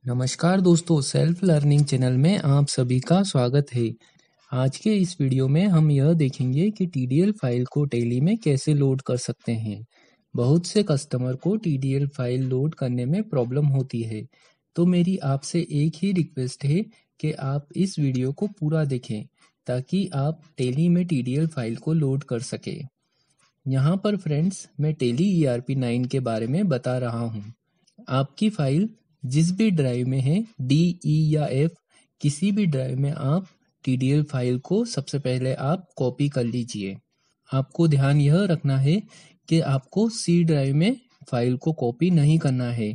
नमस्कार दोस्तों, self learning channel में आप सभी का स्वागत है। आज के इस वीडियो में हम यह देखेंगे कि टीडीएल फाइल को टेली में कैसे लोड कर सकते हैं। बहुत से कस्टमर को टीडीएल फाइल लोड करने में प्रॉब्लम होती है, तो मेरी आपसे एक ही रिक्वेस्ट है कि आप इस वीडियो को पूरा देखें ताकि आप टेली में टीडीएल फाइल को लोड कर सके। यहाँ पर फ्रेंड्स, मैं टेली ERP9 के बारे में बता रहा हूँ। आपकी फाइल जिस भी ड्राइव में है, D, E या F, किसी भी ड्राइव में आप TDL फाइल को सबसे पहले आप कॉपी कर लीजिए। आपको ध्यान यह रखना है कि आपको C ड्राइव में फाइल को कॉपी नहीं करना है,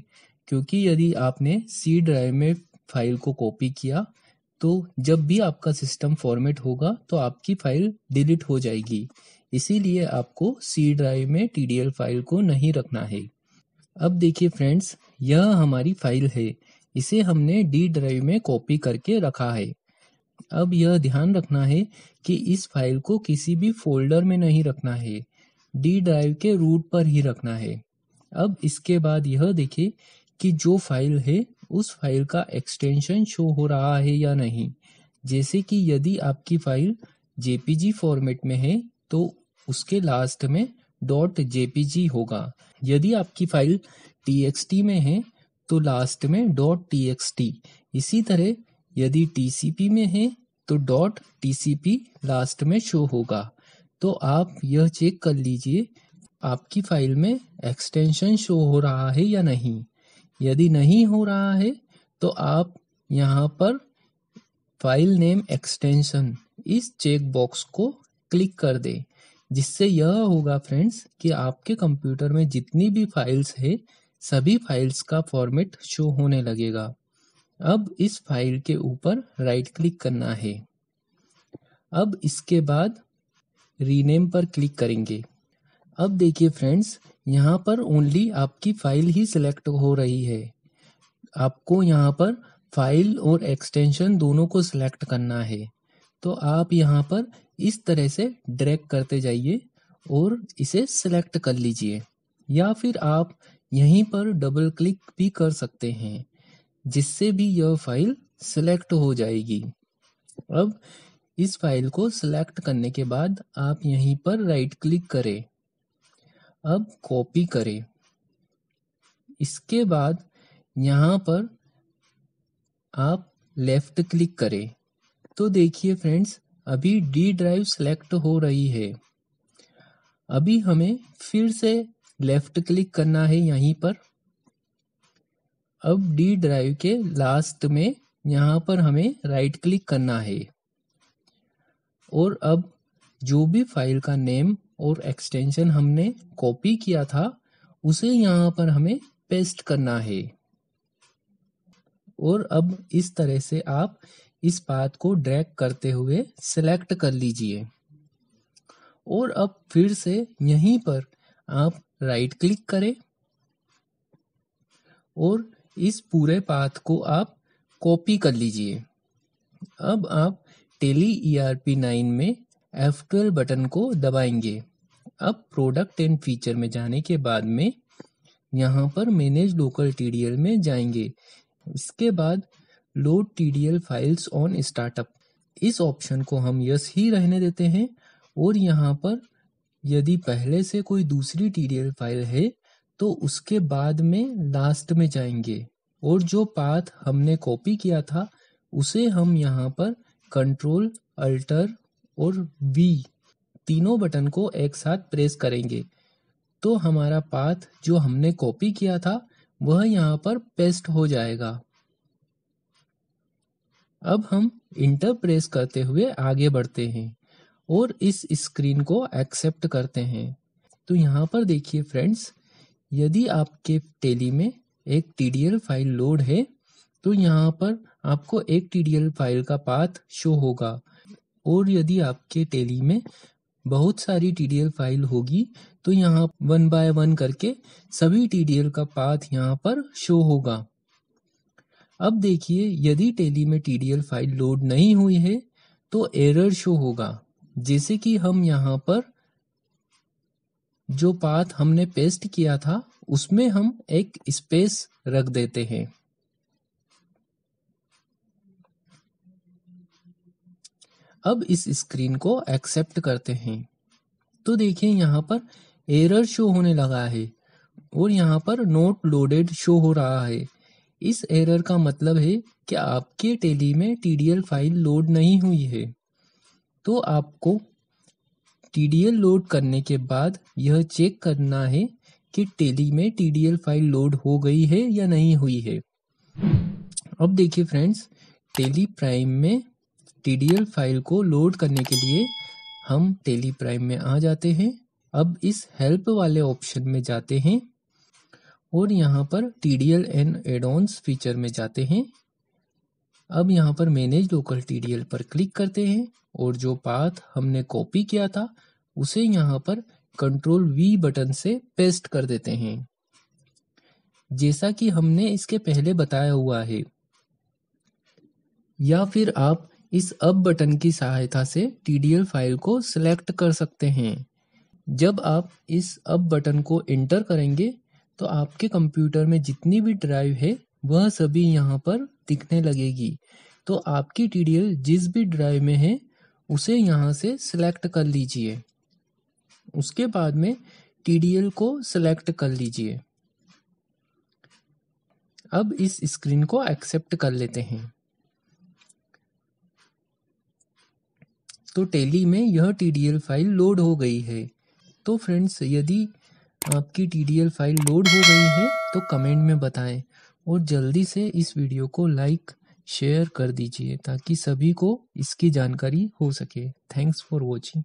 क्योंकि यदि आपने C ड्राइव में फाइल को कॉपी किया तो जब भी आपका सिस्टम फॉर्मेट होगा तो आपकी फाइल डिलीट हो जाएगी। इसीलिए आपको C ड्राइव में TDL फाइल को नहीं रखना है। अब देखिए फ्रेंड्स, यह हमारी फाइल है। इसे हमने D ड्राइव में कॉपी करके रखा है। अब यह ध्यान रखना है कि इस फाइल को किसी भी फोल्डर में नहीं रखना है, D ड्राइव के रूट पर ही रखना है। अब इसके बाद यह देखिए कि जो फाइल है उस फाइल का एक्सटेंशन शो हो रहा है या नहीं। जैसे कि यदि आपकी फाइल JPG फॉर्मेट में है तो उसके लास्ट में .jpg होगा। यदि आपकी फाइल TXT में है तो लास्ट में .txt। इसी तरह यदि TCP में है तो .tcp लास्ट में शो होगा। तो आप यह चेक कर लीजिए आपकी फाइल में एक्सटेंशन शो हो रहा है या नहीं। यदि नहीं हो रहा है तो आप यहाँ पर फाइल नेम एक्सटेंशन इस चेक बॉक्स को क्लिक कर दें, जिससे यह होगा फ्रेंड्स कि आपके कंप्यूटर में जितनी भी फाइल्स है सभी फाइल्स का फॉर्मेट शो होने लगेगा। अब इस फाइल के ऊपर राइट क्लिक करना है। अब इसके बाद रीनेम पर क्लिक करेंगे। अब देखिए फ्रेंड्स, यहाँ पर ओनली आपकी फाइल ही सिलेक्ट हो रही है। आपको यहाँ पर फाइल और एक्सटेंशन दोनों को सिलेक्ट करना है। तो आप यहाँ पर इस तरह से ड्रैग करते जाइए और इसे सिलेक्ट कर लीजिए, या फिर आप यहीं पर डबल क्लिक भी कर सकते हैं, जिससे भी यह फाइल सिलेक्ट हो जाएगी। अब इस फाइल को सिलेक्ट करने के बाद आप यहीं पर राइट क्लिक करें। अब कॉपी करें। इसके बाद यहाँ पर आप लेफ्ट क्लिक करें। तो देखिए फ्रेंड्स, अभी D ड्राइव सेलेक्ट हो रही है। अभी हमें फिर से लेफ्ट क्लिक करना है यहीं पर। अब D ड्राइव के लास्ट में यहाँ पर हमें राइट क्लिक करना है और अब जो भी फाइल का नेम और एक्सटेंशन हमने कॉपी किया था उसे यहाँ पर हमें पेस्ट करना है। और अब इस तरह से आप इस पाथ को ड्रैग करते हुए सिलेक्ट कर लीजिए और अब फिर से यहीं पर आप राइट क्लिक करें और इस पूरे पाथ को आप कॉपी कर लीजिए। अब आप टेली ERP9 में F12 बटन को दबाएंगे। अब प्रोडक्ट एंड फीचर में जाने के बाद में यहाँ पर मैनेज लोकल TDL में जाएंगे। इसके बाद load TDL files on startup, इस ऑप्शन को हम यस ही रहने देते हैं। और यहाँ पर यदि पहले से कोई दूसरी TDL फाइल है तो उसके बाद में लास्ट में जाएंगे और जो पाथ हमने कॉपी किया था उसे हम यहाँ पर कंट्रोल अल्टर और V तीनों बटन को एक साथ प्रेस करेंगे तो हमारा पाथ जो हमने कॉपी किया था वह यहाँ पर पेस्ट हो जाएगा। अब हम इंटर प्रेस करते हुए आगे बढ़ते हैं और इस स्क्रीन को एक्सेप्ट करते हैं। तो यहाँ पर देखिए फ्रेंड्स, यदि आपके टेली में एक TDL फाइल लोड है तो यहाँ पर आपको एक TDL फाइल का पाथ शो होगा, और यदि आपके टेली में बहुत सारी TDL फाइल होगी तो यहाँ 1 बाय 1 करके सभी TDL का पाथ यहाँ पर शो होगा। अब देखिए, यदि टेली में TDL फाइल लोड नहीं हुई है तो एरर शो होगा। जैसे कि हम यहाँ पर जो पाथ हमने पेस्ट किया था उसमें हम एक स्पेस रख देते हैं। अब इस स्क्रीन को एक्सेप्ट करते हैं। तो देखिए यहाँ पर एरर शो होने लगा है और यहाँ पर नोट लोडेड शो हो रहा है। इस एरर का मतलब है कि आपके टेली में TDL फाइल लोड नहीं हुई है। तो आपको TDL लोड करने के बाद यह चेक करना है कि टेली में TDL फाइल लोड हो गई है या नहीं हुई है। अब देखिए फ्रेंड्स, टेली प्राइम में TDL फाइल को लोड करने के लिए हम टेली प्राइम में आ जाते हैं। अब इस हेल्प वाले ऑप्शन में जाते हैं और यहाँ पर TDL एंड एड-ऑन्स फीचर में जाते हैं। अब यहाँ पर मैनेज लोकल TDL पर क्लिक करते हैं और जो पाथ हमने कॉपी किया था उसे यहाँ पर कंट्रोल V बटन से पेस्ट कर देते हैं, जैसा कि हमने इसके पहले बताया हुआ है। या फिर आप इस अब बटन की सहायता से TDL फाइल को सिलेक्ट कर सकते हैं। जब आप इस अब बटन को एंटर करेंगे तो आपके कंप्यूटर में जितनी भी ड्राइव है वह सभी यहाँ पर दिखने लगेगी। तो आपकी TDL जिस भी ड्राइव में है उसे यहाँ से सिलेक्ट कर लीजिए। उसके बाद में TDL को सिलेक्ट कर लीजिए। अब इस स्क्रीन को एक्सेप्ट कर लेते हैं। तो टेली में यह TDL फाइल लोड हो गई है। तो फ्रेंड्स, यदि आपकी TDL फाइल लोड हो गई है तो कमेंट में बताएं और जल्दी से इस वीडियो को लाइक शेयर कर दीजिए ताकि सभी को इसकी जानकारी हो सके। Thanks for watching.